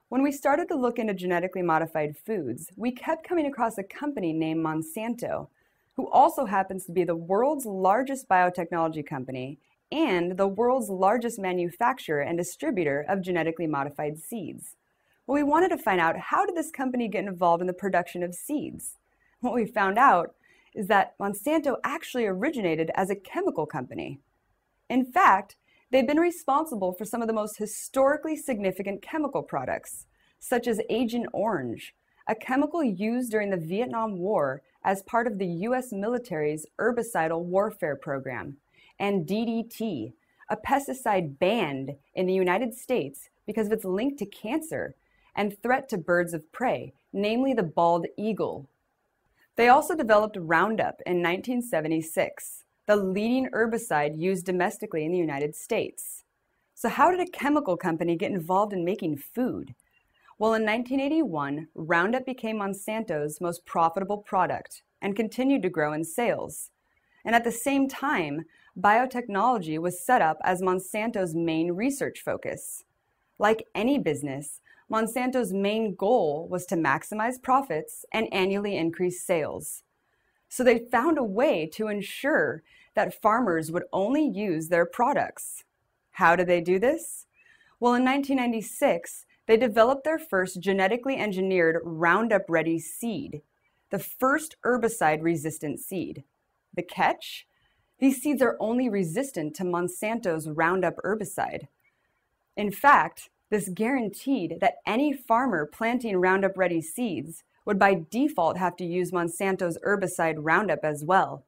When we started to look into genetically modified foods, we kept coming across a company named Monsanto, who also happens to be the world's largest biotechnology company and the world's largest manufacturer and distributor of genetically modified seeds. Well, we wanted to find out, how did this company get involved in the production of seeds? What we found out is that Monsanto actually originated as a chemical company. In fact, they've been responsible for some of the most historically significant chemical products, such as Agent Orange, a chemical used during the Vietnam War as part of the U.S. military's herbicidal warfare program, and DDT, a pesticide banned in the United States because of its link to cancer and threat to birds of prey, namely the bald eagle. They also developed Roundup in 1976, the leading herbicide used domestically in the United States. So how did a chemical company get involved in making food? Well, in 1981, Roundup became Monsanto's most profitable product and continued to grow in sales. And at the same time, biotechnology was set up as Monsanto's main research focus. Like any business, Monsanto's main goal was to maximize profits and annually increase sales. So they found a way to ensure that farmers would only use their products. How did they do this? Well, in 1996, they developed their first genetically engineered Roundup Ready seed, the first herbicide-resistant seed. The catch? These seeds are only resistant to Monsanto's Roundup herbicide. In fact, this guaranteed that any farmer planting Roundup Ready seeds would by default have to use Monsanto's herbicide Roundup as well.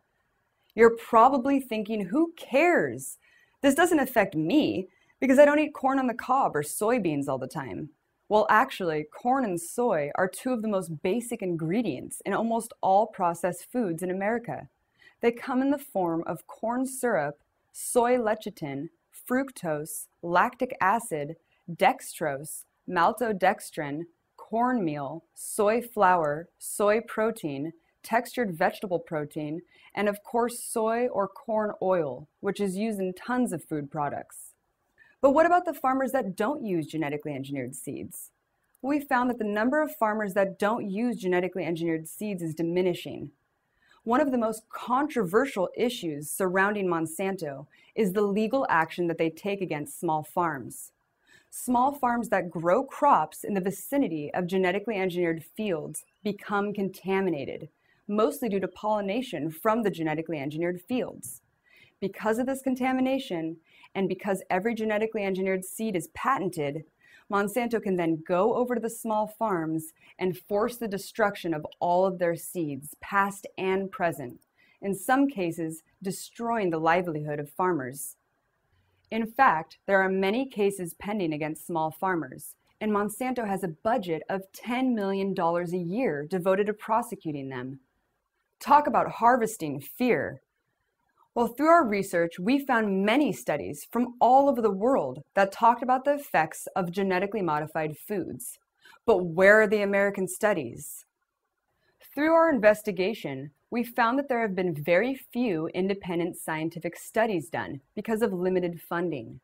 You're probably thinking, who cares? This doesn't affect me because I don't eat corn on the cob or soybeans all the time. Well, actually, corn and soy are two of the most basic ingredients in almost all processed foods in America. They come in the form of corn syrup, soy lecithin, fructose, lactic acid, dextrose, maltodextrin, cornmeal, soy flour, soy protein, textured vegetable protein, and of course soy or corn oil, which is used in tons of food products. But what about the farmers that don't use genetically engineered seeds? We found that the number of farmers that don't use genetically engineered seeds is diminishing. One of the most controversial issues surrounding Monsanto is the legal action that they take against small farms. Small farms that grow crops in the vicinity of genetically engineered fields become contaminated, mostly due to pollination from the genetically engineered fields. Because of this contamination, and because every genetically engineered seed is patented, Monsanto can then go over to the small farms and force the destruction of all of their seeds, past and present, in some cases destroying the livelihood of farmers. In fact, there are many cases pending against small farmers, and Monsanto has a budget of $10 million a year devoted to prosecuting them. Talk about harvesting fear. Well, through our research, we found many studies from all over the world that talked about the effects of genetically modified foods. But where are the American studies? Through our investigation, we found that there have been very few independent scientific studies done because of limited funding.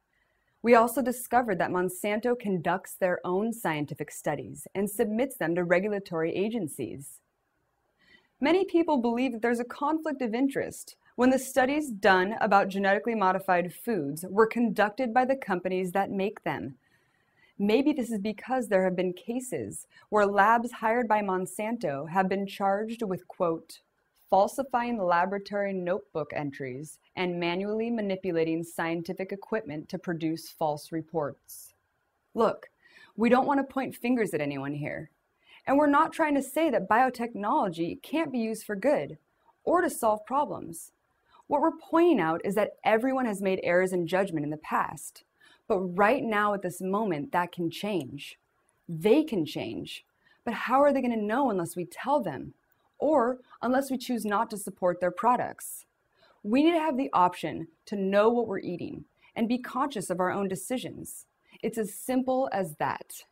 We also discovered that Monsanto conducts their own scientific studies and submits them to regulatory agencies. Many people believe that there's a conflict of interest when the studies done about genetically modified foods were conducted by the companies that make them. Maybe this is because there have been cases where labs hired by Monsanto have been charged with, quote, falsifying laboratory notebook entries and manually manipulating scientific equipment to produce false reports. Look, we don't want to point fingers at anyone here. And we're not trying to say that biotechnology can't be used for good or to solve problems. What we're pointing out is that everyone has made errors in judgment in the past. But right now at this moment, that can change. They can change. But how are they going to know unless we tell them? Or unless we choose not to support their products? We need to have the option to know what we're eating and be conscious of our own decisions. It's as simple as that.